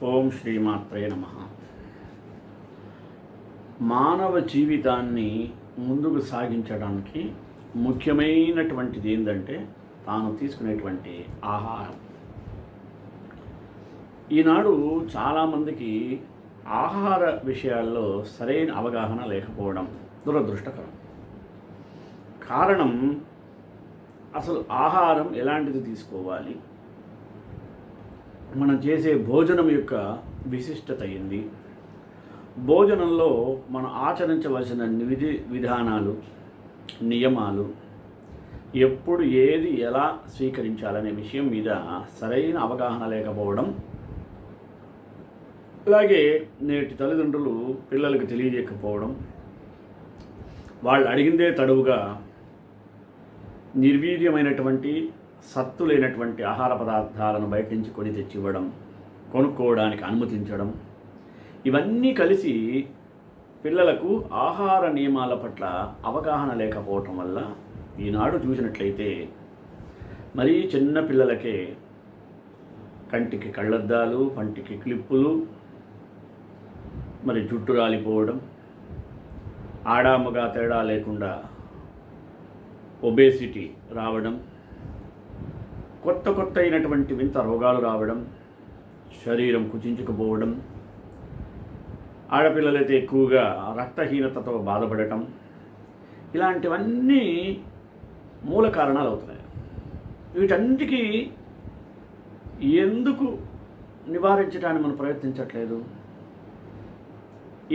ఓం శ్రీమాత్రే నమః. మానవ జీవితాన్ని ముందుకు సాగించడానికి ముఖ్యమైనటువంటిది ఏంటంటే తాను తీసుకునేటువంటి ఆహారం. ఈనాడు చాలామందికి ఆహార విషయాల్లో సరైన అవగాహన లేకపోవడం దురదృష్టకరం. కారణం, అసలు ఆహారం ఎలాంటిది తీసుకోవాలి, మనం చేసే భోజనం యొక్క విశిష్టత ఏంది, భోజనంలో మనం ఆచరించవలసిన విధానాలు, నియమాలు, ఎప్పుడు ఏది ఎలా స్వీకరించాలనే విషయం మీద సరైన అవగాహన లేకపోవడం, అలాగే నేటి తల్లిదండ్రులు పిల్లలకు తెలియజేయకపోవడం, వాళ్ళు అడిగిందే తడువుగా నిర్వీర్యమైనటువంటి సత్తు లేనటువంటి ఆహార పదార్థాలను బయట నుంచి కొని తెచ్చివ్వడం, కొనుక్కోవడానికి అనుమతించడం, ఇవన్నీ కలిసి పిల్లలకు ఆహార నియమాల పట్ల అవగాహన లేకపోవటం వల్ల ఈనాడు చూసినట్లయితే మరీ చిన్న పిల్లలకే కంటికి కళ్ళద్దాలు, పంటికి క్లిప్పులు, మరి జుట్టు రాలిపోవడం, ఆడామగా తేడా లేకుండా ఒబేసిటీ రావడం, కొత్త అయినటువంటి వింత రోగాలు రావడం, శరీరం కుచించుకుపోవడం, ఆడపిల్లలైతే ఎక్కువగా రక్తహీనతతో బాధపడటం, ఇలాంటివన్నీ మూల కారణాలు అవుతున్నాయి. వీటన్నిటికీ ఎందుకు నివారించడానికి మనం ప్రయత్నించట్లేదు?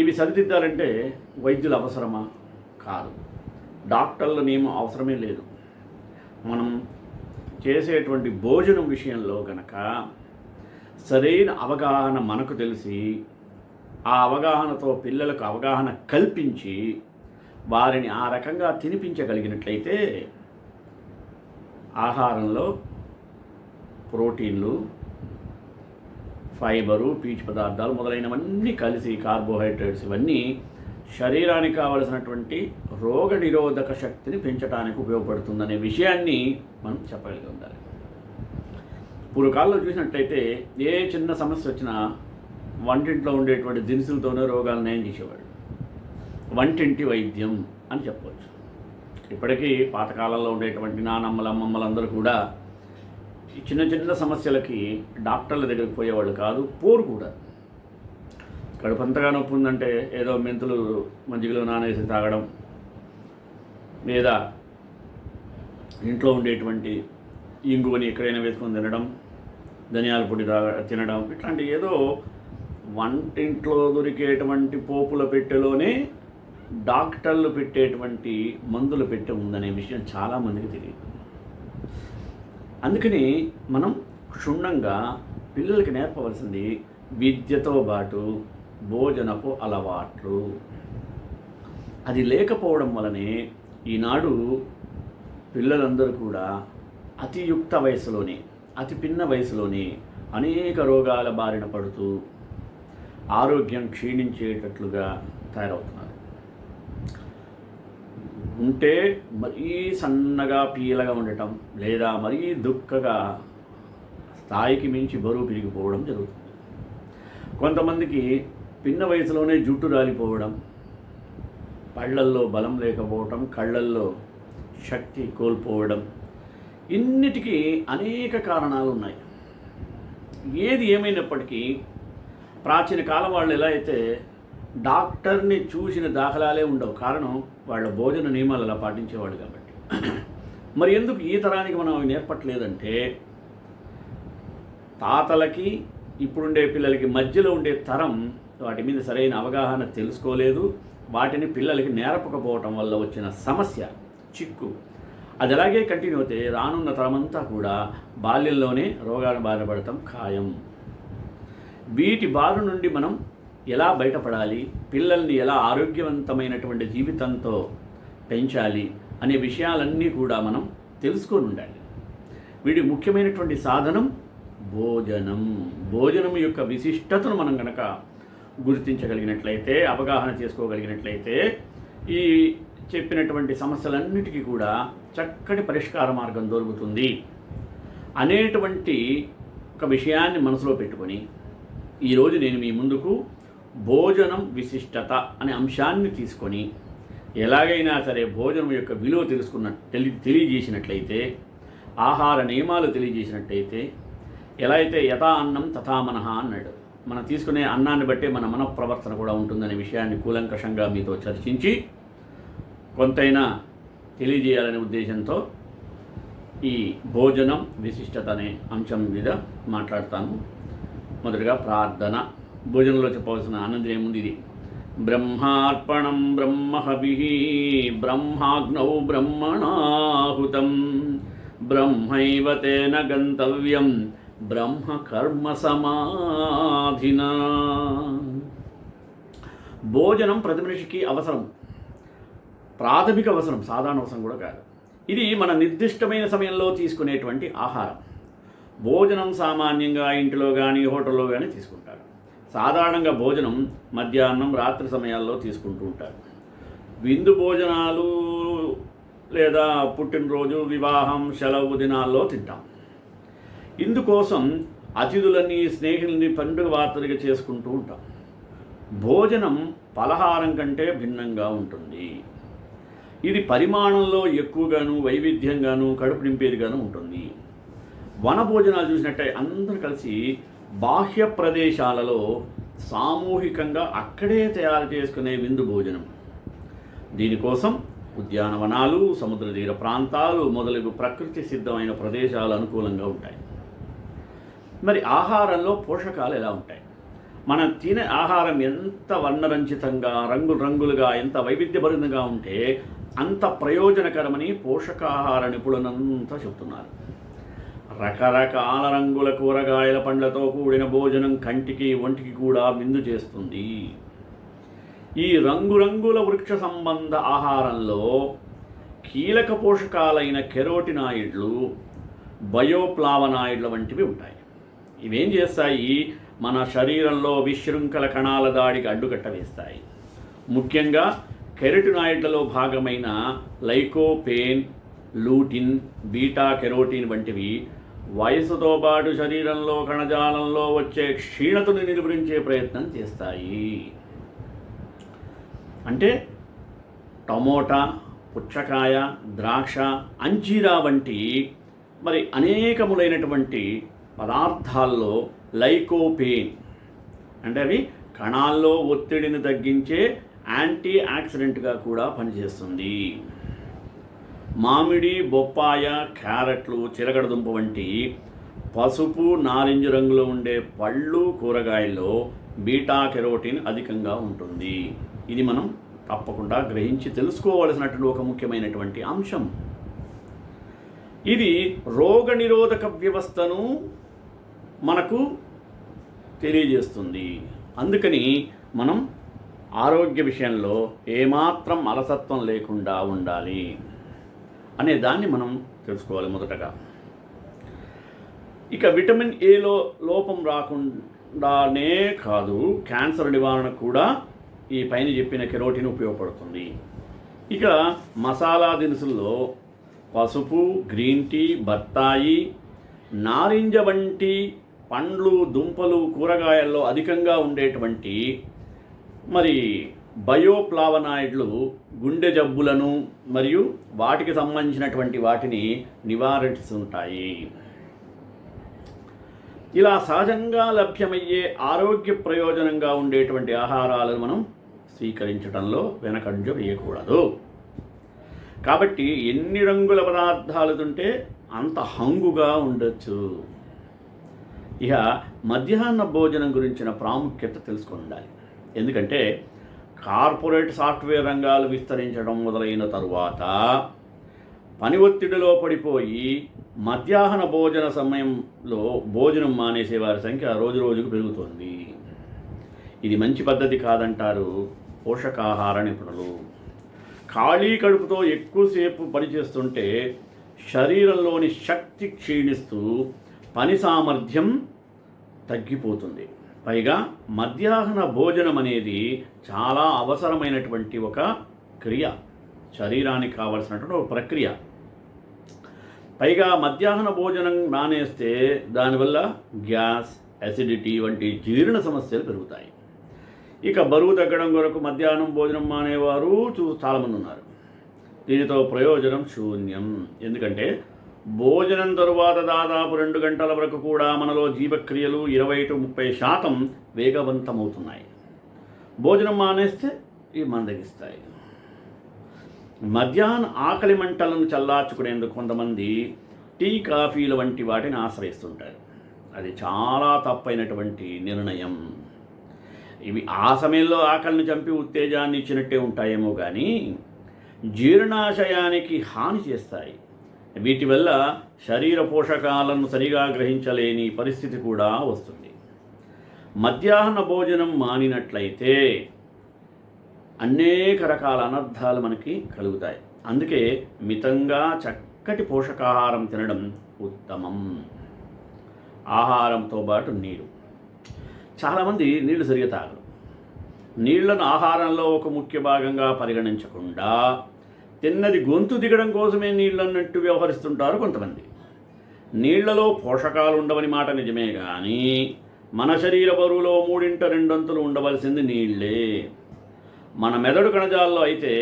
ఇవి సరిదిద్దాలంటే వైద్యుల అవసరమా? కాదు. డాక్టర్ల నియమం అవసరమే లేదు. మనం చేసేటువంటి భోజనం విషయంలో గనక సరైన అవగాహన మనకు తెలిసి, ఆ అవగాహనతో పిల్లలకు అవగాహన కల్పించి వారిని ఆ రకంగా తినిపించగలిగినట్లయితే ఆహారంలో ప్రోటీన్లు, ఫైబరు, పీచు పదార్థాలు మొదలైనవన్నీ కలిసి, కార్బోహైడ్రేట్స్, ఇవన్నీ శరీరానికి కావలసినటువంటి రోగ నిరోధక శక్తిని పెంచడానికి ఉపయోగపడుతుందనే విషయాన్ని మనం చెప్పగలిగి ఉండాలి. పూర్వకాలంలో చూసినట్లయితే ఏ చిన్న సమస్య వచ్చినా వంటింట్లో ఉండేటువంటి దినుసులతోనే రోగాలు నయం చేసేవాడు. వంటింటి వైద్యం అని చెప్పవచ్చు. ఇప్పటికీ పాతకాలంలో ఉండేటువంటి నానమ్మలు, అమ్మమ్మలందరూ కూడా ఈ చిన్న సమస్యలకి డాక్టర్ల దగ్గరికి పోయేవాళ్ళు కాదు, పోరు కూడా. కడుపంతగా నొప్పి ఉందంటే ఏదో మెంతులు మజ్జిగలో నానేసి తాగడం, లేదా ఇంట్లో ఉండేటువంటి ఇంగువని ఎక్కడైనా వేసుకొని తినడం, ధనియాల పొడి తినడం, ఇట్లాంటి ఏదో వంటింట్లో దొరికేటువంటి పోపుల పెట్టెలోనే డాక్టర్లు పెట్టేటువంటి మందుల పెట్టె ఉందనే విషయం చాలామందికి తెలియదు. అందుకని మనం క్షుణ్ణంగా పిల్లలకి నేర్పవలసింది విద్యతో పాటు భోజనపు అలవాట్లు. అది లేకపోవడం వలనే ఈనాడు పిల్లలందరూ కూడా అతియుక్త వయసులోనే, అతి పిన్న వయసులోనే అనేక రోగాల బారిన పడుతూ ఆరోగ్యం క్షీణించేటట్లుగా తయారవుతున్నారు. ఉంటే మరీ సన్నగా పీలగా ఉండటం, లేదా మరీ దుక్కగా స్థాయికి మించి బరువు పెరిగిపోవడం జరుగుతుంది. కొంతమందికి పిన్న వయసులోనే జుట్టు రాలిపోవడం, పళ్ళల్లో బలం లేకపోవడం, కళ్ళల్లో శక్తి కోల్పోవడం, ఇన్నిటికీ అనేక కారణాలు ఉన్నాయి. ఏది ఏమైనప్పటికీ ప్రాచీన కాలం వాళ్ళు ఎలా అయితే డాక్టర్ని చూసిన దాఖలాలే ఉండవు. కారణం, వాళ్ళ భోజన నియమాలు అలా పాటించేవాళ్ళు కాబట్టి. మరి ఎందుకు ఈ తరానికి మనం అవి నేర్పట్లేదంటే, తాతలకి ఇప్పుడుండే పిల్లలకి మధ్యలో ఉండే తరం వాటి మీద సరైన అవగాహన తెలుసుకోలేదు. వాటిని పిల్లలకి నేర్పకపోవటం వల్ల వచ్చిన సమస్య, చిక్కు, అది అలాగే కంటిన్యూ అవుతే రానున్న తరమంతా కూడా బాల్యంలోనే రోగాలు బారిన పడటం ఖాయం. వీటి బారు నుండి మనం ఎలా బయటపడాలి, పిల్లల్ని ఎలా ఆరోగ్యవంతమైనటువంటి జీవితంతో పెంచాలి అనే విషయాలన్నీ కూడా మనం తెలుసుకొని ఉండాలి. వీటి ముఖ్యమైనటువంటి సాధనం భోజనం. భోజనం యొక్క విశిష్టతను మనం కనుక గుర్తించగలిగినట్లయితే, అవగాహన చేసుకోగలిగినట్లయితే, ఈ చెప్పినటువంటి సమస్యలన్నిటికీ కూడా చక్కటి పరిష్కార మార్గం దొరుకుతుంది అనేటువంటి ఒక విషయాన్ని మనసులో పెట్టుకొని ఈరోజు నేను మీ ముందుకు భోజనం విశిష్టత అనే అంశాన్ని తీసుకొని ఎలాగైనా సరే భోజనం యొక్క విలువ తెలియజేసినట్లయితే, ఆహార నియమాలు తెలియజేసినట్లయితే, ఎలా అయితే యథా అన్నం తథా మనః అన్నాడు. మనం తీసుకునే అన్నాన్ని బట్టే మన మనఃప్రవర్తన కూడా ఉంటుందనే విషయాన్ని కూలంకషంగా మీతో చర్చించి కొంతైనా తెలియజేయాలనే ఉద్దేశంతో ఈ భోజనం విశిష్టత అనే అంశం మీద మాట్లాడతాను. మొదటగా ప్రార్థన. భోజనంలో చెప్పవలసిన ఆనందం ఏముంది? ఇది బ్రహ్మార్పణం బ్రహ్మహవిః బ్రహ్మాగ్నౌ బ్రహ్మణాహుతం బ్రహ్మైవ తేన గంతవ్యం బ్రహ్మ కర్మ సమాధినా. భోజనం ప్రతి మనిషికి అవసరం, ప్రాథమిక అవసరం, సాధారణ అవసరం కూడా కాదు. ఇది మన నిర్దిష్టమైన సమయంలో తీసుకునేటువంటి ఆహారం. భోజనం సామాన్యంగా ఇంటిలో కానీ హోటల్లో కానీ తీసుకుంటారు. సాధారణంగా భోజనం మధ్యాహ్నం రాత్రి సమయాల్లో తీసుకుంటూ ఉంటారు. విందు భోజనాలు లేదా పుట్టినరోజు, వివాహం, సెలవు దినాల్లో తింటాం. ఇందుకోసం అతిథులని, స్నేహితులని పండుగ వార్తలుగా చేసుకుంటూ ఉంటాం. భోజనం పలహారం కంటే భిన్నంగా ఉంటుంది. ఇది పరిమాణంలో ఎక్కువగాను, వైవిధ్యంగాను, కడుపు నింపేదిగాను ఉంటుంది. వన భోజనాలు చూసినట్టే అందరూ కలిసి బాహ్య ప్రదేశాలలో సామూహికంగా అక్కడే తయారు చేసుకునే విందు భోజనం. దీనికోసం ఉద్యానవనాలు, సముద్ర తీర ప్రాంతాలు మొదలగు ప్రకృతి సిద్ధమైన ప్రదేశాలు అనుకూలంగా ఉంటాయి. మరి ఆహారంలో పోషకాలు ఎలా ఉంటాయి? మనం తినే ఆహారం ఎంత వర్ణరంజితంగా, రంగులుగా, ఎంత వైవిధ్యభరితంగా ఉంటే అంత ప్రయోజనకరమని పోషకాహార నిపుణులంతా చెబుతున్నారు. రకరకాల రంగుల కూరగాయల, పండ్లతో కూడిన భోజనం కంటికి, ఒంటికి కూడా విందు చేస్తుంది. ఈ రంగురంగుల వృక్ష సంబంధ ఆహారంలో కీలక పోషకాలైన కెరోటినాయిడ్లు, బయోప్లావనాయిడ్ల వంటివి ఉంటాయి. ఇవేం చేస్తాయి? మన శరీరంలో విశృంఖల కణాల దాడికి అడ్డుకట్ట వేస్తాయి. ముఖ్యంగా కెరోటినాయిడ్లలో భాగమైన లైకోపేన్, లూటిన్, బీటా కెరోటిన్ వంటివి వయసుతో పాటు శరీరంలో కణజాలంలో వచ్చే క్షీణతను నిలువరించే ప్రయత్నం చేస్తాయి. అంటే టమోటా, పుచ్చకాయ, ద్రాక్ష, అంజీరా వంటి మరి అనేకములైనటువంటి పదార్థాల్లో లైకోపేన్ అంటే అవి కణాల్లో ఒత్తిడిని తగ్గించే యాంటీ ఆక్సిడెంట్గా కూడా పనిచేస్తుంది. మామిడి, బొప్పాయ, క్యారెట్లు, చిలకడదుంప వంటి పసుపు, నారింజ రంగులో ఉండే పళ్ళు, కూరగాయల్లో బీటా కెరోటిన్ అధికంగా ఉంటుంది. ఇది మనం తప్పకుండా గ్రహించి తెలుసుకోవలసినటువంటి ఒక ముఖ్యమైనటువంటి అంశం. ఇది రోగనిరోధక వ్యవస్థను మనకు తెలియజేస్తుంది. అందుకని మనం ఆరోగ్య విషయంలో ఏమాత్రం అలసత్వం లేకుండా ఉండాలి అనే దాన్ని మనం తెలుసుకోవాలి మొదటగా. ఇక విటమిన్ ఏలో లోపం రాకుండానే కాదు, క్యాన్సర్ నివారణకు కూడా ఈ పైన చెప్పిన కెరోటిన్ ఉపయోగపడుతుంది. ఇక మసాలా దినుసుల్లో పసుపు, గ్రీన్ టీ, బత్తాయి, నారింజ వంటి పండ్లు, దుంపలు, కూరగాయల్లో అధికంగా ఉండేటువంటి మరి బయోప్లావనాయిడ్లు గుండె జబ్బులను మరియు వాటికి సంబంధించినటువంటి వాటిని నివారిస్తుంటాయి. ఇలా సహజంగా లభ్యమయ్యే ఆరోగ్య ప్రయోజనంగా ఉండేటువంటి ఆహారాలను మనం స్వీకరించడంలో వెనకంజ వేయకూడదు. కాబట్టి ఎన్ని రంగుల పదార్థాలు తింటే అంత హంగుగా ఉండొచ్చు. ఇక మధ్యాహ్న భోజనం గురించిన ప్రాముఖ్యత తెలుసుకొని ఉండాలి. ఎందుకంటే కార్పొరేట్ సాఫ్ట్వేర్ రంగాలు విస్తరించడం మొదలైన తరువాత పని ఒత్తిడిలో పడిపోయి మధ్యాహ్న భోజన సమయంలో భోజనం మానేసే వారి సంఖ్య రోజుకు పెరుగుతోంది. ఇది మంచి పద్ధతి కాదంటారు పోషకాహార నిపుణులు. ఖాళీ కడుపుతో ఎక్కువసేపు పనిచేస్తుంటే శరీరంలోని శక్తి క్షీణిస్తూ పని సామర్థ్యం తగ్గిపోతుంది. పైగా మధ్యాహ్న భోజనం అనేది చాలా అవసరమైనటువంటి ఒక క్రియ, శరీరానికి కావలసినటువంటి ఒక ప్రక్రియ. పైగా మధ్యాహ్న భోజనం మానేస్తే దానివల్ల గ్యాస్, అసిడిటీ వంటి జీర్ణ సమస్యలు పెరుగుతాయి. ఇక బరువు తగ్గడం కొరకు మధ్యాహ్నం భోజనం మానేవారు చాలామంది ఉన్నారు. దీనితో ప్రయోజనం శూన్యం. ఎందుకంటే భోజనం తరువాత దాదాపు 2 గంటల వరకు కూడా మనలో జీవక్రియలు 20-30% వేగవంతమవుతున్నాయి. భోజనం మానేస్తే ఇవి మందగిస్తాయి. మధ్యాహ్నం ఆకలి మంటలను చల్లార్చుకునేందుకు కొంతమంది టీ, కాఫీల వంటి వాటిని ఆశ్రయిస్తుంటారు. అది చాలా తప్పైనటువంటి నిర్ణయం. ఇవి ఆ సమయంలో ఆకలిని చంపి ఉత్తేజాన్ని ఇచ్చినట్టే ఉంటాయేమో కానీ జీర్ణాశయానికి హాని చేస్తాయి. వీటి వల్ల శరీర పోషకాలను సరిగా గ్రహించలేని పరిస్థితి కూడా వస్తుంది. మధ్యాహ్న భోజనం మానినట్లయితే అనేక రకాల అనర్థాలు మనకి కలుగుతాయి. అందుకే మితంగా చక్కటి పోషకాహారం తినడం ఉత్తమం. ఆహారంతో పాటు నీరు. చాలామంది నీళ్లు సరిగా తాగరు. నీళ్లను ఆహారంలో ఒక ముఖ్య భాగంగా పరిగణించకుండా తిన్నది గొంతు దిగడం కోసమే నీళ్ళన్నట్టు వ్యవహరిస్తుంటారు కొంతమంది. నీళ్లలో పోషకాలు ఉండవని మాట నిజమే కానీ మన శరీర బరువులో 3/2 ఉండవలసింది నీళ్ళే. మన మెదడు కణజాల్లో అయితే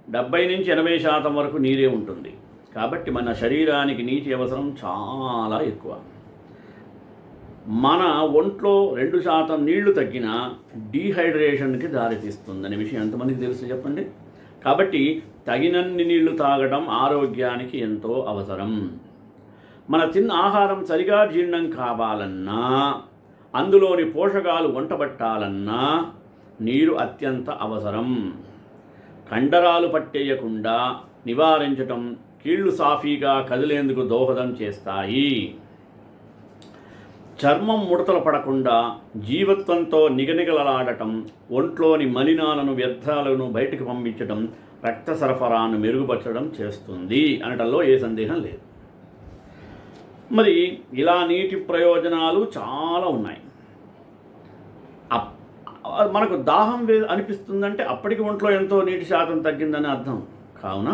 70-80% వరకు నీరే ఉంటుంది. కాబట్టి మన శరీరానికి నీటి అవసరం చాలా ఎక్కువ. మన ఒంట్లో 2% నీళ్లు తగ్గినా డీహైడ్రేషన్కి దారితీస్తుందనే విషయం ఎంతమందికి తెలుసు చెప్పండి. కాబట్టి తగినన్ని నీళ్లు తాగడం ఆరోగ్యానికి ఎంతో అవసరం. మన తిన్న ఆహారం సరిగా జీర్ణం కావాలన్నా, అందులోని పోషకాలు వంటబట్టాలన్నా నీరు అత్యంత అవసరం. కండరాలు పట్టేయకుండా నివారించటం కీళ్లు సాఫీగా కదిలేందుకు దోహదం చేస్తాయి. చర్మం ముడతలు పడకుండా జీవత్వంతో నిగనిగలాడటం, ఒంట్లోని మలినాలను వ్యర్థాలను బయటకు పంపించడం, రక్త సరఫరాను మెరుగుపరచడం చేస్తుంది అనటంలో ఏ సందేహం లేదు. మరి ఇలా నీటి ప్రయోజనాలు చాలా ఉన్నాయి. మనకు దాహం అనిపిస్తుందంటే అప్పటికి ఒంట్లో ఎంతో నీటి శాతం తగ్గిందని అర్థం. కావున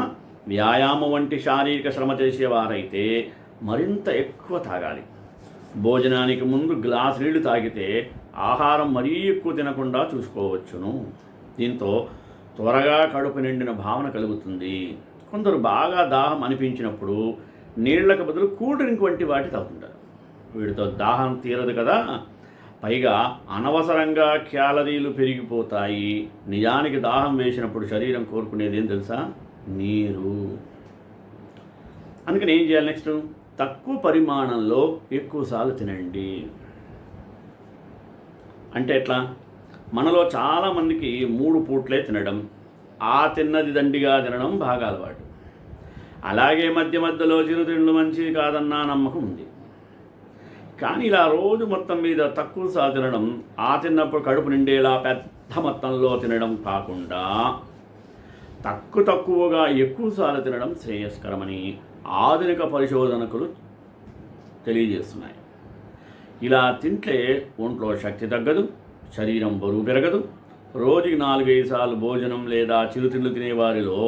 వ్యాయామం వంటి శారీరక శ్రమ చేసేవారైతే మరింత ఎక్కువ తాగాలి. భోజనానికి ముందు గ్లాసు నీళ్లు తాగితే ఆహారం మరీ ఎక్కువ తినకుండా చూసుకోవచ్చును. దీంతో త్వరగా కడుపు నిండిన భావన కలుగుతుంది. కొందరు బాగా దాహం అనిపించినప్పుడు నీళ్లకు బదులు కూల్ డ్రింక్ వంటి వాటి తాగుతుంటారు. వీటితో దాహం తీరదు కదా, పైగా అనవసరంగా క్యాలరీలు పెరిగిపోతాయి. నిజానికి దాహం వేసినప్పుడు శరీరం కోరుకునేది ఏం తెలుసా? నీరు. అందుకని ఏం చేయాలి? నెక్స్ట్ తక్కువ పరిమాణంలో ఎక్కువసార్లు తినండి. అంటే ఎట్లా? మనలో చాలామందికి 3 పూట్లే తినడం, ఆ తిన్నది దండిగా తినడం బాగా అలవాటు. అలాగే మధ్య మధ్యలో చిరుతిండ్లు మంచిది కాదన్న నమ్మకం ఉంది. కానీ ఇలా రోజు మొత్తం మీద తక్కువసార్లు తినడం, ఆ తిన్నప్పుడు కడుపు నిండేలా పెద్ద మొత్తంలో తినడం కాకుండా తక్కువగా ఎక్కువసార్లు తినడం శ్రేయస్కరమని ఆధునిక పరిశోధనకులు తెలియజేస్తున్నాయి. ఇలా తింటే ఒంట్లో శక్తి తగ్గదు, శరీరం బరువు పెరగదు. రోజుకి 4-5 సార్లు భోజనం లేదా చిరుతిండ్లు తినేవారిలో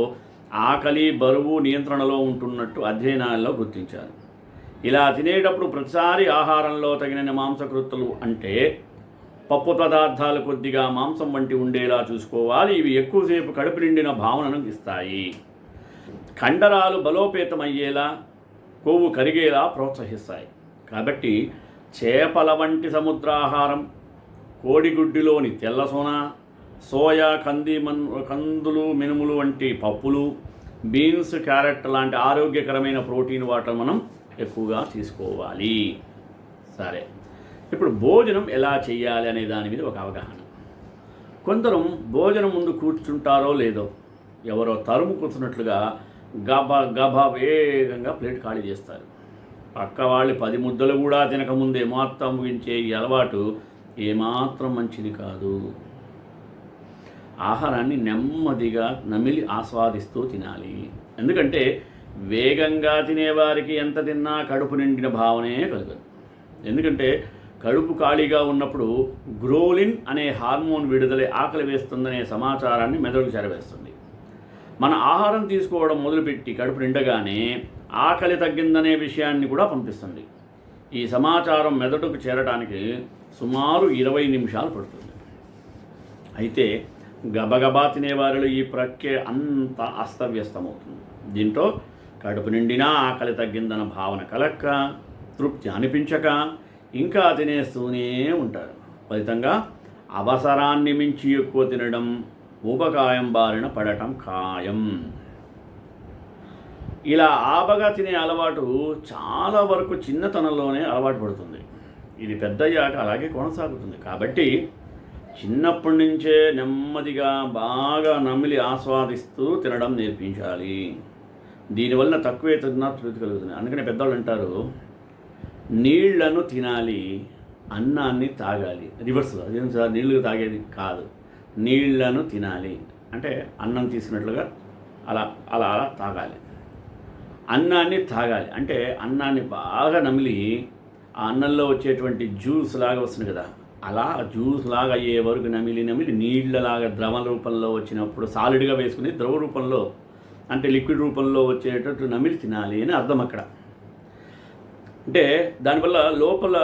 ఆకలి, బరువు నియంత్రణలో ఉంటున్నట్టు అధ్యయనాల్లో గుర్తించారు. ఇలా తినేటప్పుడు ప్రతిసారి ఆహారంలో తగిన మాంసకృత్తులు అంటే పప్పు పదార్థాలు కొద్దిగా మాంసం వంటి ఉండేలా చూసుకోవాలి. ఇవి ఎక్కువసేపు కడుపు నిండిన భావనను ఇస్తాయి. కండరాలు బలోపేతమయ్యేలా, కొవ్వు కరిగేలా ప్రోత్సహిస్తాయి. కాబట్టి చేపల వంటి సముద్రాహారం, కోడిగుడ్డిలోని తెల్ల సోన, సోయా, కందులు, మినుములు వంటి పప్పులు, బీన్స్, క్యారెట్ లాంటి ఆరోగ్యకరమైన ప్రోటీన్ వాటర్ మనం ఎక్కువగా తీసుకోవాలి. సరే, ఇప్పుడు భోజనం ఎలా చేయాలి అనే దాని మీద ఒక అవగాహన. కొందరు భోజనం ముందు కూర్చుంటారో లేదో ఎవరో తరుము కూర్చున్నట్లుగా గబా వేగంగా ప్లేట్ ఖాళీ చేస్తారు. పక్క వాళ్ళు 10 ముద్దలు కూడా తినకముందే మొత్తం ముగించే ఈ అలవాటు ఏమాత్రం మంచిది కాదు. ఆహారాన్ని నెమ్మదిగా నమిలి ఆస్వాదిస్తూ తినాలి. ఎందుకంటే వేగంగా తినేవారికి ఎంత తిన్నా కడుపు నిండిన భావనే కలగదు. ఎందుకంటే కడుపు ఖాళీగా ఉన్నప్పుడు గ్రోలిన్ అనే హార్మోన్ విడుదల ఆకలి వేస్తుందనే సమాచారాన్ని మెదడుకు చేరవేస్తుంది. మన ఆహారం తీసుకోవడం మొదలుపెట్టి కడుపు నిండగానే ఆకలి తగ్గిందనే విషయాన్ని కూడా పంపిస్తుంది. ఈ సమాచారం మెదడుకు చేరడానికి సుమారు 20 నిమిషాలు పడుతుంది. అయితే గబగబా తినేవారిలో ఈ ప్రక్రియ అంత అస్తవ్యస్తమవుతుంది. దీంతో కడుపు నిండినా ఆకలి తగ్గిందన్న భావన కలక్క, తృప్తి అనిపించక ఇంకా తినేస్తూనే ఉంటారు. ఫలితంగా అవసరాన్ని మించి ఎక్కువ తినడం, ఊబకాయం బారిన పడటం ఖాయం. ఇలా ఆబగా తినే అలవాటు చాలా వరకు చిన్నతనంలోనే అలవాటు పడుతుంది. ఇది పెద్దయ్యాక అలాగే కొనసాగుతుంది. కాబట్టి చిన్నప్పటి నుంచే నెమ్మదిగా బాగా నమిలి ఆస్వాదిస్తూ తినడం నేర్పించాలి. దీనివల్ల తక్కువే తిన్నా తృప్తి కలుగుతుంది. అందుకనే పెద్దవాళ్ళు అంటారు, నీళ్లను తినాలి, అన్నాన్ని తాగాలి. రివర్స్, అదేం సార్ నీళ్లు తాగేది కాదు, నీళ్లను తినాలి అంటే అన్నం తీసుకున్నట్లుగా అలా అలా అలా తాగాలి. అన్నాన్ని తాగాలి అంటే అన్నాన్ని బాగా నమిలి ఆ అన్నంలో వచ్చేటువంటి జ్యూస్ లాగా వస్తుంది కదా, అలా జ్యూస్ లాగా అయ్యే వరకు నమిలి నమిలి నీళ్ళలాగా ద్రవ రూపంలో వచ్చినప్పుడు సాలిడ్గా వేసుకుని ద్రవ రూపంలో అంటే లిక్విడ్ రూపంలో వచ్చేటట్టు నమిలి తినాలి అని అర్థం అక్కడ. అంటే దానివల్ల లోపల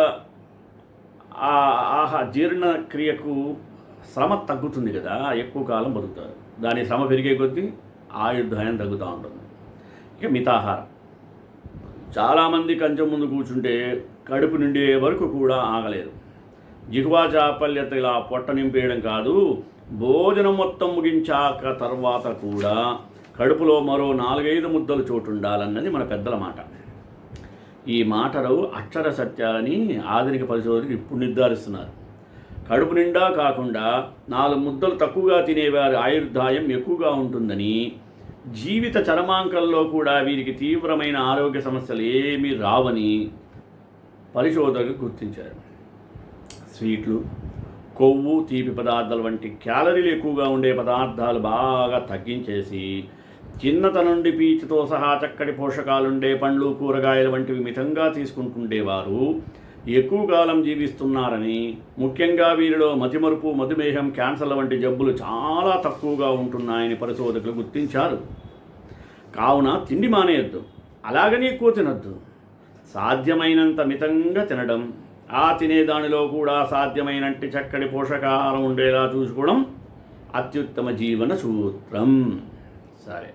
జీర్ణక్రియకు శ్రమ తగ్గుతుంది కదా, ఎక్కువ కాలం బతుకుతారు. దాని శ్రమ పెరిగే కొద్దీ ఆయుర్దాయం తగ్గుతూ ఉంటుంది. ఇక మితాహారం. చాలామంది కంచెం ముందు కూర్చుంటే కడుపు నిండే వరకు కూడా ఆగలేరు. జిహ్వా చాపల్యత ఇలా పొట్ట నింపేయడం కాదు, భోజనం మొత్తం ముగించాక తర్వాత కూడా కడుపులో మరో 4-5 ముద్దలు చోటు ఉండాలన్నది మన పెద్దల మాట. ఈ మాటలు అక్షర సత్యాలని ఆధునిక పరిశోధకులు ఇప్పుడు నిర్ధారిస్తున్నారు. కడుపు నిండా కాకుండా 4 ముద్దలు తక్కువగా తినేవారి ఆయుర్దాయం ఎక్కువగా ఉంటుందని, జీవిత చరమాంకంలో కూడా వీరికి తీవ్రమైన ఆరోగ్య సమస్యలు ఏమీ రావని పరిశోధకులు గుర్తించారు. స్వీట్లు, కొవ్వు, తీపి పదార్థాలు వంటి క్యాలరీలు ఎక్కువగా ఉండే పదార్థాలు బాగా తగ్గించేసి చిన్నతనం నుండి పీచుతో సహా చక్కటి పోషకాలుండే పండ్లు, కూరగాయలు వంటివి మితంగా తీసుకుంటుండేవారు ఎక్కువ కాలం జీవిస్తున్నారని, ముఖ్యంగా వీరిలో మతిమరుపు, మధుమేహం, క్యాన్సర్ల వంటి జబ్బులు చాలా తక్కువగా ఉంటున్నాయని పరిశోధకులు గుర్తించారు. కావున తిండి మానేయద్దు, అలాగని ఎక్కువ తినద్దు. సాధ్యమైనంత మితంగా తినడం, ఆ తినేదానిలో కూడా సాధ్యమైనట్టి చక్కటి పోషకాహారం ఉండేలా చూసుకోవడం అత్యుత్తమ జీవన సూత్రం. సరే,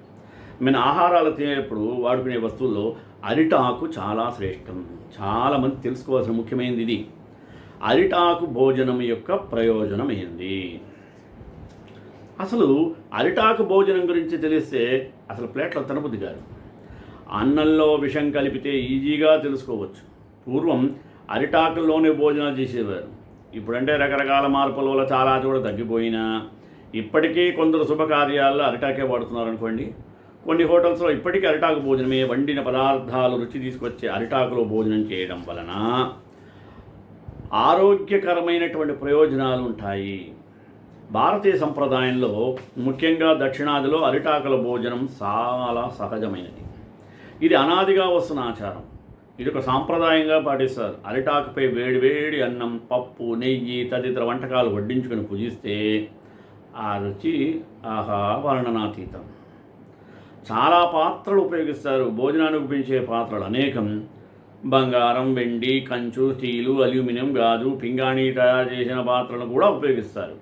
మన ఆహారాలు తినేటప్పుడు వాడుకునే వస్తువుల్లో అరిటాకు చాలా శ్రేష్టం. చాలామంది తెలుసుకోవాల్సిన ముఖ్యమైనది ఇది. అరిటాకు భోజనం యొక్క ప్రయోజనం ఏంది? అసలు అరిటాకు భోజనం గురించి తెలిస్తే అసలు ప్లేట్లో తినబుద్ధి కాదు. అన్నంలో విషం కలిపితే ఈజీగా తెలుసుకోవచ్చు. పూర్వం అరిటాకుల్లోనే భోజనాలు చేసేవారు. ఇప్పుడంటే రకరకాల మార్పుల వల్ల చాలా చోట తగ్గిపోయినా ఇప్పటికీ కొందరు శుభకార్యాల్లో అరిటాకే వాడుతున్నారు అనుకోండి. కొన్ని హోటల్స్లో ఇప్పటికీ అరిటాకు భోజనమే. వండిన పదార్థాలు రుచి తీసుకొచ్చే అరిటాకులో భోజనం చేయడం వలన ఆరోగ్యకరమైనటువంటి ప్రయోజనాలు ఉంటాయి. భారతీయ సంప్రదాయంలో ముఖ్యంగా దక్షిణాదిలో అరిటాకుల భోజనం చాలా సహజమైనది. ఇది అనాదిగా వస్తున్న ఆచారం. ఇది ఒక సాంప్రదాయంగా పాటిస్తారు. అరిటాకుపై వేడివేడి అన్నం, పప్పు, నెయ్యి తదితర వంటకాలు వడ్డించుకొని పూజిస్తే ఆ రుచి వర్ణనాతీతం. చాలా పాత్రలు ఉపయోగిస్తారు. భోజనానికి ఉపయోగించే పాత్రలు అనేకం. బంగారం, వెండి, కంచు, స్టీలు, అల్యూమినియం, గాజు, పింగాణి తయారు చేసిన పాత్రలను కూడా ఉపయోగిస్తారు.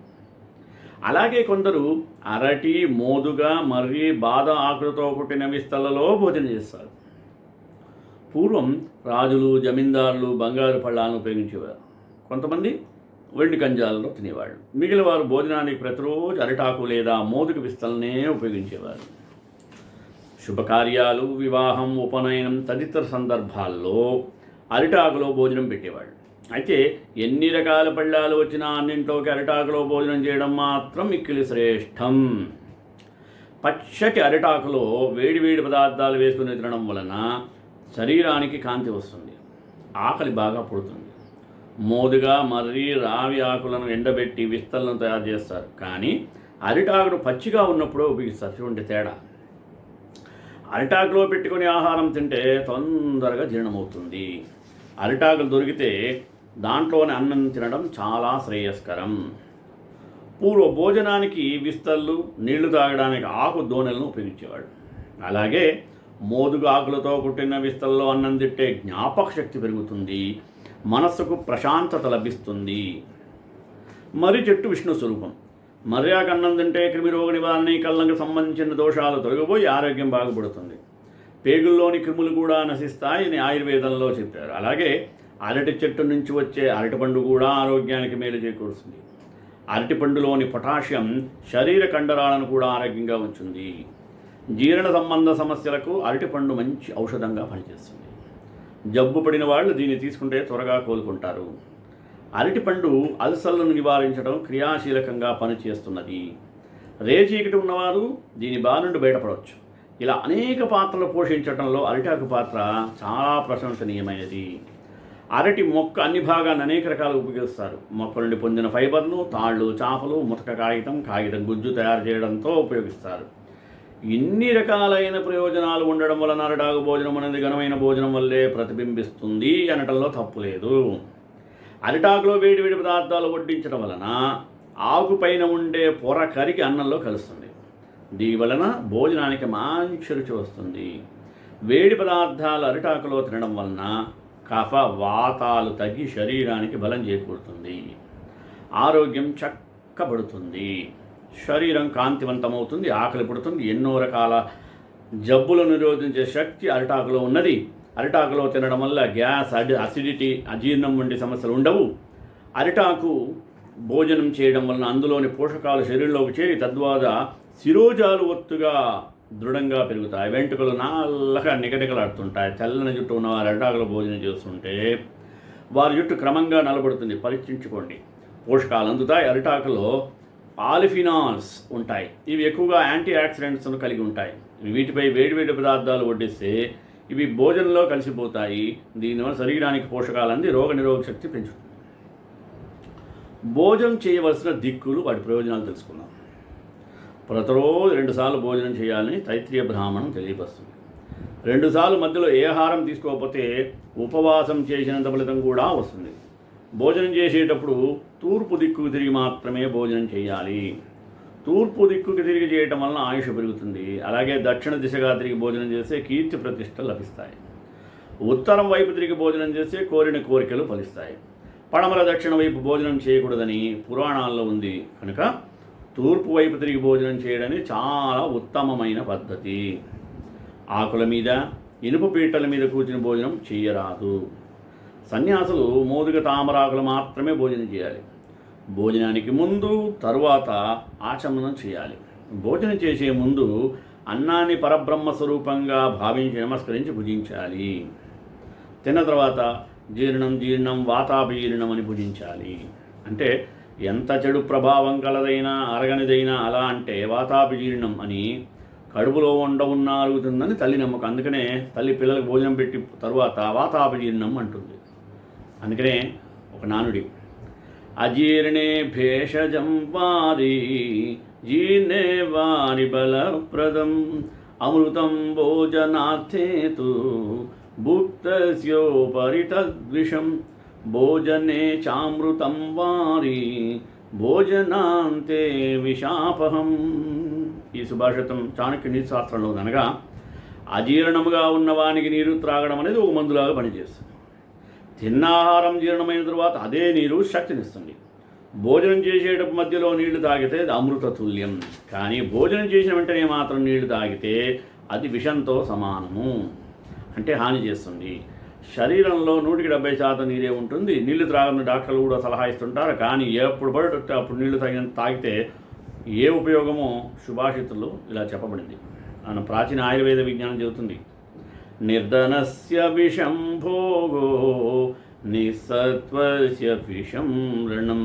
అలాగే కొందరు అరటి, మోదుగా, మర్రి, బాద ఆకులతో పుట్టిన విస్తలలో భోజనం చేస్తారు. పూర్వం రాజులు, జమీందారులు బంగారు పళ్ళాలను ఉపయోగించేవారు. కొంతమంది వెండి కంజాలలో తినేవాళ్ళు. మిగిలిన వారు భోజనానికి ప్రతిరోజు అరిటాకు లేదా మోదుగ విస్తలనే ఉపయోగించేవారు. శుభకార్యాలు, వివాహం, ఉపనయనం తదితర సందర్భాల్లో అరిటాకులో భోజనం పెట్టేవాళ్ళు. అయితే ఎన్ని రకాల పళ్ళాలు వచ్చినా అన్నింట్లోకి అరిటాకులో భోజనం చేయడం మాత్రం మిక్కిలి శ్రేష్టం. పచ్చటి అరిటాకులో వేడివేడి పదార్థాలు వేసుకుని తినడం వలన శరీరానికి కాంతి వస్తుంది, ఆకలి బాగా పుడుతుంది. మోదుగా, మర్రి, రావి ఆకులను ఎండబెట్టి విస్తలను తయారు చేస్తారు. కానీ అరిటాకును పచ్చిగా ఉన్నప్పుడే ఉపయోగిస్తారు. చూడండి తేడా. అరిటాకులో పెట్టుకుని ఆహారం తింటే తొందరగా జీర్ణమవుతుంది. అరిటాకులు దొరికితే దాంట్లోనే అన్నం తినడం చాలా శ్రేయస్కరం. పూర్వ భోజనానికి విస్తళ్ళు, నీళ్లు తాగడానికి ఆకు దోణెలను ఉపయోగించేవాడు. అలాగే మోదుగు ఆకులతో కుట్టిన విస్తల్లో అన్నం తిట్టే జ్ఞాపక శక్తి పెరుగుతుంది, మనస్సుకు ప్రశాంతత లభిస్తుంది. మర్రి చెట్టు విష్ణు స్వరూపం. మర్యాకు అన్నం తింటే క్రిమిరోగ నివారణ, కళ్ళకు సంబంధించిన దోషాలు తొలగిపోయి ఆరోగ్యం బాగుపడుతుంది. పేగుల్లోని క్రిములు కూడా నశిస్తాయని ఆయుర్వేదంలో చెప్పారు. అలాగే అరటి చెట్టు నుంచి వచ్చే అరటిపండు కూడా ఆరోగ్యానికి మేలు చేకూరుస్తుంది. అరటిపండులోని పొటాషియం శరీర కండరాలను కూడా ఆరోగ్యంగా ఉంచుతుంది. జీర్ణ సంబంధ సమస్యలకు అరటిపండు మంచి ఔషధంగా పనిచేస్తుంది. జబ్బు పడిన వాళ్ళు దీన్ని తీసుకుంటే త్వరగా కోలుకుంటారు. అరటిపండు అల్సర్లను నివారించడం క్రియాశీలకంగా పనిచేస్తున్నది. రేచీకటి ఉన్నవారు దీని బారి నుండి బయటపడవచ్చు. ఇలా అనేక పాత్రలు పోషించడంలో అరిటాకు పాత్ర చాలా ప్రశంసనీయమైనది. అరటి మొక్క అన్ని భాగాన్ని అనేక రకాలు ఉపయోగిస్తారు. మొక్క నుండి పొందిన ఫైబర్ను తాళ్ళు, చాపలు, ముతక కాగితం గుజ్జు తయారు చేయడంతో ఉపయోగిస్తారు. ఇన్ని రకాలైన ప్రయోజనాలు ఉండడం వలన అరిటాకు భోజనం అనేది ఘనమైన భోజనం వల్లే ప్రతిబింబిస్తుంది అనటంలో తప్పు లేదు. అరిటాకులో వేడి వేడి పదార్థాలు వడ్డించడం వలన ఆకు పైన ఉండే పొర కరిగి అన్నంలో కలుస్తుంది. దీని వలన భోజనానికి మంచి రుచి వస్తుంది. వేడి పదార్థాలు అరిటాకులో తినడం వలన కఫ వాతాలు తగ్గి శరీరానికి బలం చేకూరుతుంది. ఆరోగ్యం చక్కబడుతుంది. శరీరం కాంతివంతమవుతుంది, ఆకలి పుడుతుంది. ఎన్నో రకాల జబ్బులను నిరోధించే శక్తి అరిటాకులో ఉన్నది. అరిటాకులో తినడం వల్ల గ్యాస్, అసిడిటీ, అజీర్ణం వంటి సమస్యలు ఉండవు. అరిటాకు భోజనం చేయడం వలన అందులోని పోషకాలు శరీరంలోకి చేరి తద్వారా శిరోజాలు ఒత్తుగా దృఢంగా పెరుగుతాయి. వెంట్రుకలు నల్లగా నిగనిగలాడుతుంటాయి. తెల్లని జుట్టు ఉన్న వారు అరిటాకులో భోజనం చేస్తుంటే వారి జుట్టు క్రమంగా నలబడుతుంది. పరీక్షించుకోండి. పోషకాలు అందుతాయి. అరిటాకులో పాలిఫినాల్స్ ఉంటాయి. ఇవి ఎక్కువగా యాంటీ ఆక్సిడెంట్స్ను కలిగి ఉంటాయి. వీటిపై వేడివేడి పదార్థాలు వడ్డిస్తే ఇవి భోజనంలో కలిసిపోతాయి. దీనివల్ల శరీరానికి పోషకాలు అంది రోగ నిరోధక శక్తి పెంచుతుంది. భోజనం చేయవలసిన దిక్కులు, వాటి ప్రయోజనాలు తెలుసుకుందాం. ప్రతిరోజు 2 సార్లు భోజనం చేయాలని తైత్రీయ బ్రాహ్మణం తెలియపరుస్తుంది. 2 సార్లు మధ్యలో ఏ ఆహారం తీసుకోకపోతే ఉపవాసం చేసినంత ఫలితం కూడా వస్తుంది. భోజనం చేసేటప్పుడు తూర్పు దిక్కుకు తిరిగి మాత్రమే భోజనం చేయాలి. తూర్పు దిక్కుకి తిరిగి చేయటం వలన ఆయుష్ పెరుగుతుంది. అలాగే దక్షిణ దిశగా తిరిగి భోజనం చేస్తే కీర్తి ప్రతిష్టలు లభిస్తాయి. ఉత్తరం వైపు తిరిగి భోజనం చేస్తే కోరిన కోరికలు ఫలిస్తాయి. పడమర దక్షిణ వైపు భోజనం చేయకూడదని పురాణాల్లో ఉంది కనుక తూర్పు వైపు తిరిగి భోజనం చేయడానికి చాలా ఉత్తమమైన పద్ధతి. ఆకుల మీద, ఇనుప పీటల మీద కూర్చుని భోజనం చేయరాదు. సన్యాసులు మోదుగ తామరాకులు మాత్రమే భోజనం చేయాలి. భోజనానికి ముందు, తరువాత ఆచమనం చేయాలి. భోజనం చేసే ముందు అన్నాన్ని పరబ్రహ్మ స్వరూపంగా భావించి నమస్కరించి భుజించాలి. తిన్న తర్వాత జీర్ణం వాతాపీర్ణం అని భుజించాలి. అంటే ఎంత చెడు ప్రభావం కలదైనా అరగనిదైనా అలా అంటే వాతాపజీర్ణం అని కడుపులో ఉన్న అరుగుతుందని తల్లి నమ్మకం. అందుకనే తల్లి పిల్లలకు భోజనం పెట్టి తరువాత వాతాపజీర్ణం అంటుంది. అందుకనే ఒక నానుడి, అజీర్ణే భేషజం వారి జీర్ణే వారి బలప్రదం అమృతం భోజనార్థేతు భుక్తస్యోపరి తద్విషం భోజనే చామృతం వారి భోజనాంతే విషాపహం. ఈ సుభాషితం చాణక్య నీతిశాస్త్రంలో అనగా అజీర్ణముగా ఉన్నవానికి నీరు త్రాగడం అనేది ఒక మందులాగా పనిచేస్తుంది. తిన్న ఆహారం జీర్ణమైన తరువాత అదే నీరు శక్తినిస్తుంది. భోజనం చేసేటప్పుడు మధ్యలో నీళ్లు తాగితే అది అమృత తుల్యం. కానీ భోజనం చేసిన వెంటనే మాత్రం నీళ్లు తాగితే అది విషంతో సమానము, అంటే హాని చేస్తుంది. శరీరంలో 170% నీరే ఉంటుంది. నీళ్లు త్రాగని డాక్టర్లు కూడా సలహా ఇస్తుంటారు. కానీ ఎప్పుడు పడితే అప్పుడు నీళ్లు తాగితే ఏ ఉపయోగమో సుభాషితుల్లో ఇలా చెప్పబడింది. మన ప్రాచీన ఆయుర్వేద విజ్ఞానం చెబుతుంది. నిర్ధనస్య విషం భోగో నిస్సత్వస్య విషం రణం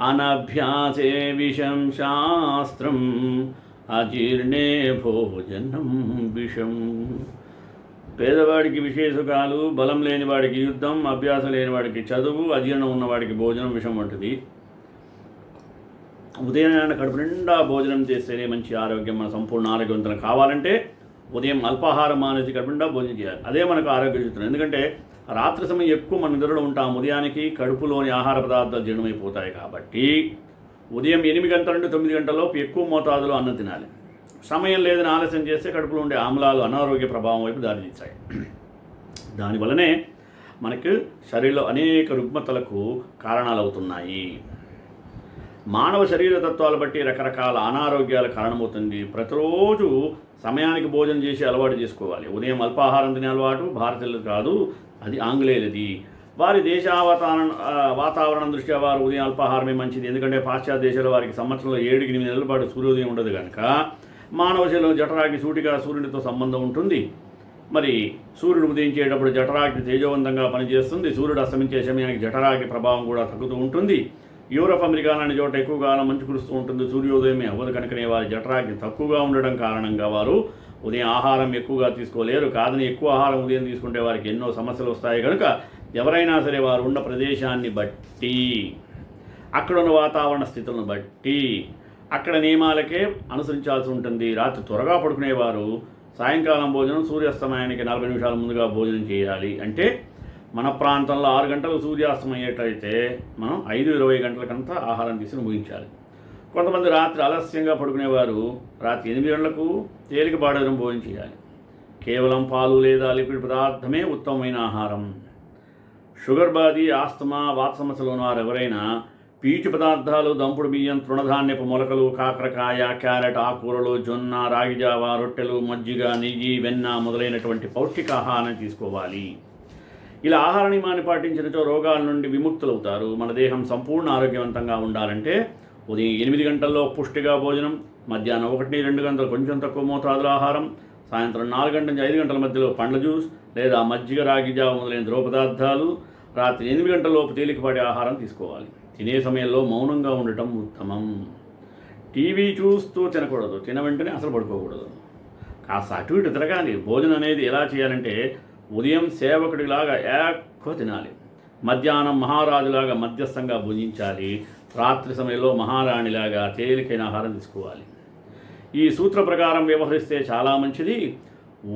అనభ్యాసే విషం శాస్త్రం అజీర్ణే భోజనం విషం. పేదవాడికి విశేషకాలు, బలం లేని వాడికి యుద్ధం, అభ్యాసం లేని వాడికి చదువు, అజీర్ణం ఉన్నవాడికి భోజనం విషం వంటిది. ఉదయాన్నే కడుపు నిండా భోజనం చేస్తేనే మంచి ఆరోగ్యం. మన సంపూర్ణ ఆరోగ్యవంతం కావాలంటే ఉదయం అల్పాహారం మానేసి కడుపు నిండా భోజనం చేయాలి. అదే మనకు ఆరోగ్యం చెప్తుంది. ఎందుకంటే రాత్రి సమయం ఎక్కువ మన నిద్రలో ఉంటాం. ఉదయానికి కడుపులోని ఆహార పదార్థాలు జీర్ణమైపోతాయి. కాబట్టి ఉదయం 8 గంటల నుండి 9 గంటలలోపు ఎక్కువ మోతాదులో అన్నం తినాలి. సమయం లేదని ఆలస్యం చేస్తే కడుపులో ఉండే ఆమ్లాలు అనారోగ్య ప్రభావం వైపు దారితీస్తాయి. దానివల్లనే మనకు శరీరంలో అనేక రుగ్మతలకు కారణాలు అవుతున్నాయి. మానవ శరీర తత్వాలు బట్టి రకరకాల అనారోగ్యాల కారణమవుతుంది. ప్రతిరోజు సమయానికి భోజనం చేసి అలవాటు చేసుకోవాలి. ఉదయం అల్పాహారం తినే అలవాటు భారతీయులు కాదు, అది ఆంగ్లేయులది. వారి దేశ వాతావరణం దృష్ట్యా వారు ఉదయం అల్పాహారమే మంచిది. ఎందుకంటే పాశ్చాత్య దేశాల వారికి సంవత్సరంలో 7-8 నెలల పాటు సూర్యోదయం ఉండదు కనుక మానవ శరీరంలో జఠరాగ్ని సూటిగా సూర్యునితో సంబంధం ఉంటుంది. మరి సూర్యుడు ఉదయించేటప్పుడు జఠరాగ్ని తేజవంతంగా పనిచేస్తుంది. సూర్యుడు అస్తమించే సమయానికి జఠరాగ్ని ప్రభావం కూడా తగ్గుతూ ఉంటుంది. యూరప్, అమెరికా లాంటి చోట ఎక్కువ కాలం మంచు కురుస్తూ ఉంటుంది. సూర్యోదయమే అవ్వదు కనుకనే వారి జఠరాగ్ని తక్కువగా ఉండడం కారణంగా వారు ఉదయం ఆహారం ఎక్కువగా తీసుకోలేరు. కాదని ఎక్కువ ఆహారం ఉదయం తీసుకుంటే వారికి ఎన్నో సమస్యలు వస్తాయి. కనుక ఎవరైనా సరే వారు ఉన్న ప్రదేశాన్ని బట్టి, అక్కడున్న వాతావరణ స్థితులను బట్టి అక్కడ నియమాలకే అనుసరించాల్సి ఉంటుంది. రాత్రి త్వరగా పడుకునేవారు సాయంకాలం భోజనం సూర్యాస్తమయానికి 40 నిమిషాల ముందుగా భోజనం చేయాలి. అంటే మన ప్రాంతంలో 6 గంటలకు సూర్యాస్తం అయ్యేటైతే మనం 5:20 గంటలకంతా ఆహారం తీసుకుని ముగించాలి. కొంతమంది రాత్రి ఆలస్యంగా పడుకునేవారు రాత్రి 8 గంటలకు తేలికపాడడం భోజనం చేయాలి. కేవలం పాలు లేదా లిక్విడ్ పదార్థమే ఉత్తమమైన ఆహారం. షుగర్ బాది, ఆస్తమా, వాత సమస్యలు ఉన్నవారు ఎవరైనా పీచు పదార్థాలు, దంపుడు బియ్యం, తృణధాన్యపు మొలకలు, కాకరకాయ, క్యారెట్, ఆకుకూరలు, జొన్న, రాగిజావ, రొట్టెలు, మజ్జిగ, నెయ్యి, వెన్న మొదలైనటువంటి పౌష్టికాహారం తీసుకోవాలి. ఇలా ఆహార నియమాన్ని పాటించినచో రోగాల నుండి విముక్తులవుతారు. మన దేహం సంపూర్ణ ఆరోగ్యవంతంగా ఉండాలంటే ఉదయం 8 గంటల్లో పుష్టిగా భోజనం, మధ్యాహ్నం 1-2 గంటలు కొంచెం తక్కువ మోతాదులో ఆహారం, సాయంత్రం 4 గంటల నుంచి 5 గంటల మధ్యలో పండ్ల జ్యూస్ లేదా మజ్జిగ, రాగిజావ మొదలైన ద్రవ పదార్థాలు, రాత్రి 8 గంటలలోపు తేలికపాటి ఆహారం తీసుకోవాలి. తినే సమయంలో మౌనంగా ఉండటం ఉత్తమం. టీవీ చూస్తూ తినకూడదు, తిన వెంటనే అసలు పడుకోకూడదు. కాస్త అటు ఇటు తిరగాలి. భోజనం అనేది ఎలా చేయాలంటే ఉదయం సేవకుడిలాగా ఎక్కువ తినాలి, మధ్యాహ్నం మహారాజులాగా మధ్యస్థంగా భుజించాలి, రాత్రి సమయంలో మహారాణిలాగా తేలికైన ఆహారం తీసుకోవాలి. ఈ సూత్ర ప్రకారం వ్యవహరిస్తే చాలా మంచిది.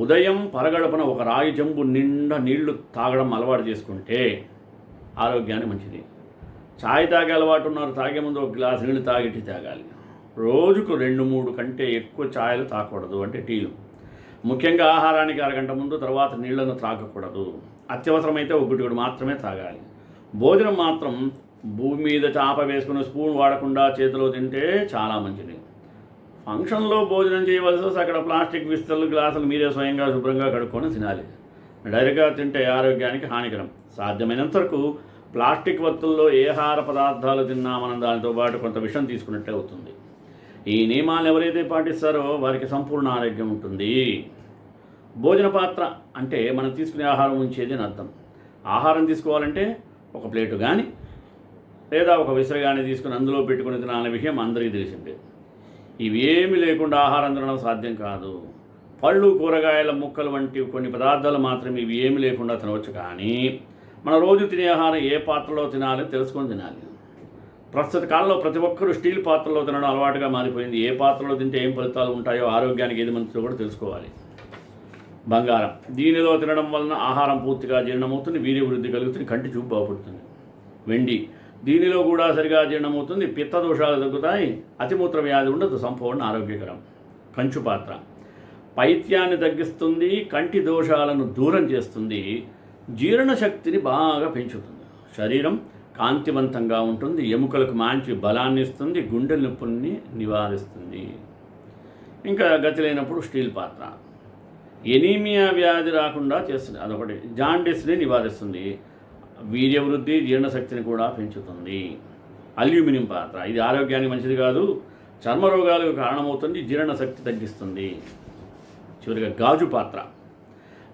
ఉదయం పరగడపున ఒక రాగి చెంబు నిండా నీళ్లు తాగడం అలవాటు చేసుకుంటే ఆరోగ్యానికి మంచిది. ఛాయ్ తాగే అలవాటు ఉన్నారు, తాగే ముందు ఒక గ్లాస్ నీళ్లు తాగి తాగాలి. రోజుకు 2-3 కంటే ఎక్కువ ఛాయలు తాగకూడదు, అంటే టీలు. ముఖ్యంగా ఆహారానికి అరగంట ముందు తర్వాత నీళ్లను తాగకూడదు. అత్యవసరమైతే 1 గుడ్డు మాత్రమే తాగాలి. భోజనం మాత్రం భూమి మీద చాప వేసుకుని స్పూన్ వాడకుండా చేతిలో తింటే చాలా మంచిది. ఫంక్షన్లో భోజనం చేయవలసి వస్తే అక్కడ ప్లాస్టిక్ విస్తలు, గ్లాసులు మీరే స్వయంగా శుభ్రంగా కడుక్కొని తినాలి. డైరెక్ట్గా తింటే ఆరోగ్యానికి హానికరం. సాధ్యమైనంత వరకు ప్లాస్టిక్ వత్తుల్లో ఏ ఆహార పదార్థాలు తిన్నా మనం దానితో పాటు కొంత విషం తీసుకున్నట్టే అవుతుంది. ఈ నియమాలు ఎవరైతే పాటిస్తారో వారికి సంపూర్ణ ఆరోగ్యం ఉంటుంది. భోజన పాత్ర అంటే మనం తీసుకునే ఆహారం ఉంచేది అని అర్థం. ఆహారం తీసుకోవాలంటే ఒక ప్లేటు కానీ లేదా ఒక విసర కానీ తీసుకుని అందులో పెట్టుకుని తినాలనే విషయం అందరికీ తెలిసిందే. ఇవేమీ లేకుండా ఆహారం తినడం సాధ్యం కాదు. పళ్ళు, కూరగాయల ముక్కలు వంటి కొన్ని పదార్థాలు మాత్రమే ఇవి ఏమి లేకుండా తినవచ్చు. కానీ మన రోజు తినే ఆహారం ఏ పాత్రలో తినాలి తెలుసుకొని తినాలి. ప్రస్తుత కాలంలో ప్రతి ఒక్కరూ స్టీల్ పాత్రలో తినడం అలవాటుగా మారిపోయింది. ఏ పాత్రలో తింటే ఏం ఫలితాలు ఉంటాయో, ఆరోగ్యానికి ఏది మంచిదో కూడా తెలుసుకోవాలి. బంగారం, దీనిలో తినడం వలన ఆహారం పూర్తిగా జీర్ణమవుతుంది, వీర్య వృద్ధి కలుగుతుంది, కంటి చూపు బాగుపడుతుంది. వెండి, దీనిలో కూడా సరిగా జీర్ణమవుతుంది, పిత్త దోషాలు తగ్గుతాయి, అతిమూత్ర వ్యాధి ఉండదు, సంపూర్ణ ఆరోగ్యకరం. కంచు పాత్ర పైత్యాన్ని తగ్గిస్తుంది, కంటి దోషాలను దూరం చేస్తుంది, జీర్ణశక్తిని బాగా పెంచుతుంది, శరీరం కాంతివంతంగా ఉంటుంది, ఎముకలకు మంచి బలాన్ని ఇస్తుంది, గుండె నొప్పుల్ని నివారిస్తుంది. ఇంకా గతి లేనప్పుడు స్టీల్ పాత్ర ఎనీమియా వ్యాధి రాకుండా చేస్తుంది, అదొకటి. జాండీస్ని నివారిస్తుంది, వీర్యవృద్ధి, జీర్ణశక్తిని కూడా పెంచుతుంది. అల్యూమినియం పాత్ర, ఇది ఆరోగ్యానికి మంచిది కాదు, చర్మ రోగాలకు కారణమవుతుంది, జీర్ణశక్తి తగ్గిస్తుంది. చివరిగా గాజు పాత్ర,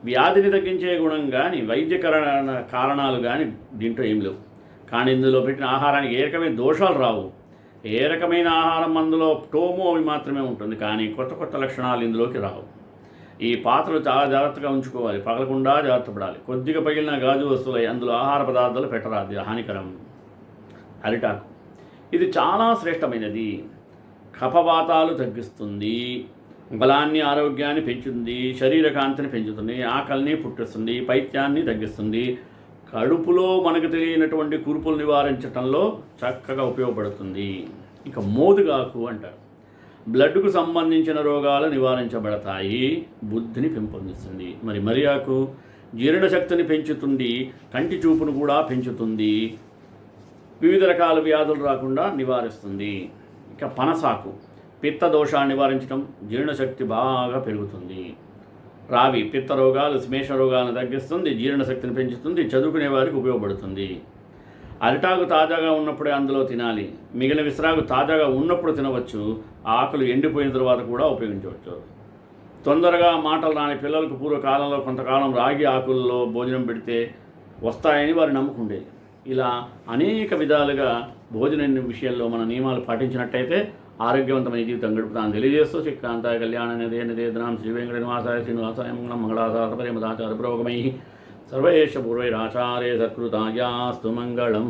వ్యాధిని తగ్గించే గుణం కానీ వైద్యకరణ కారణాలు కానీ దీంట్లో ఏం లేవు. కానీ ఇందులో పెట్టిన ఆహారానికి ఏ రకమైన దోషాలు రావు. ఏ రకమైన ఆహారం అందులో టోమో అవి మాత్రమే ఉంటుంది, కానీ కొత్త కొత్త లక్షణాలు ఇందులోకి రావు. ఈ పాత్రలు చాలా జాగ్రత్తగా ఉంచుకోవాలి, పగలకుండా జాగ్రత్త పడాలి. కొద్దిగా పగిలిన గాజు వస్తువులు అందులో ఆహార పదార్థాలు పెట్టరాదు, హానికరం. అరిటాకు, ఇది చాలా శ్రేష్టమైనది, కఫవాతాలు తగ్గిస్తుంది, బలాన్ని, ఆరోగ్యాన్ని పెంచుతుంది, శరీర కాంతిని పెంచుతుంది, ఆకలిని పుట్టిస్తుంది, పైత్యాన్ని తగ్గిస్తుంది, కడుపులో మనకు తెలియనటువంటి కురుపులు నివారించడంలో చక్కగా ఉపయోగపడుతుంది. ఇంకా మోదుగాకు అంటారు. బ్లడ్కు సంబంధించిన రోగాలు నివారించబడతాయి, బుద్ధిని పెంపొందిస్తుంది. మరి మరియాకు జీర్ణశక్తిని పెంచుతుంది, కంటి చూపును కూడా పెంచుతుంది, వివిధ రకాల వ్యాధులు రాకుండా నివారిస్తుంది. ఇక పనసాకు పిత్త దోషాన్ని నివారించడం, జీర్ణశక్తి బాగా పెరుగుతుంది. రావి పిత్త రోగాలు, శ్మేష రోగాలను తగ్గిస్తుంది, జీర్ణశక్తిని పెంచుతుంది, చదువుకునే వారికి ఉపయోగపడుతుంది. అరిటాకు తాజాగా ఉన్నప్పుడే అందులో తినాలి, మిగిలిన విసరాకు తాజాగా ఉన్నప్పుడు తినవచ్చు, ఆకులు ఎండిపోయిన తర్వాత కూడా ఉపయోగించవచ్చు. తొందరగా మాటలు రాని పిల్లలకు పూర్వకాలంలో కొంతకాలం రాగి ఆకుల్లో భోజనం పెడితే వస్తాయని వారి నమ్మకం ఉండేది. ఇలా అనేక విధాలుగా భోజనం విషయంలో మన నియమాలు పాటించినట్టయితే ఆరోగ్యవంతమైన జీవితం గడుపుతాను తెలియజేస్తూ శ్రీకాంతాయ కళ్యాణ నిదే నిదేదనాం శ్రీ వెంకట నివాసాయ శ్రీనివాసాయ మంగళం మంగళాసార పరిమదాచార పురోగమై సర్వేష పూర్వైరాచార్య సత్కృతాయాస్తు మంగళం.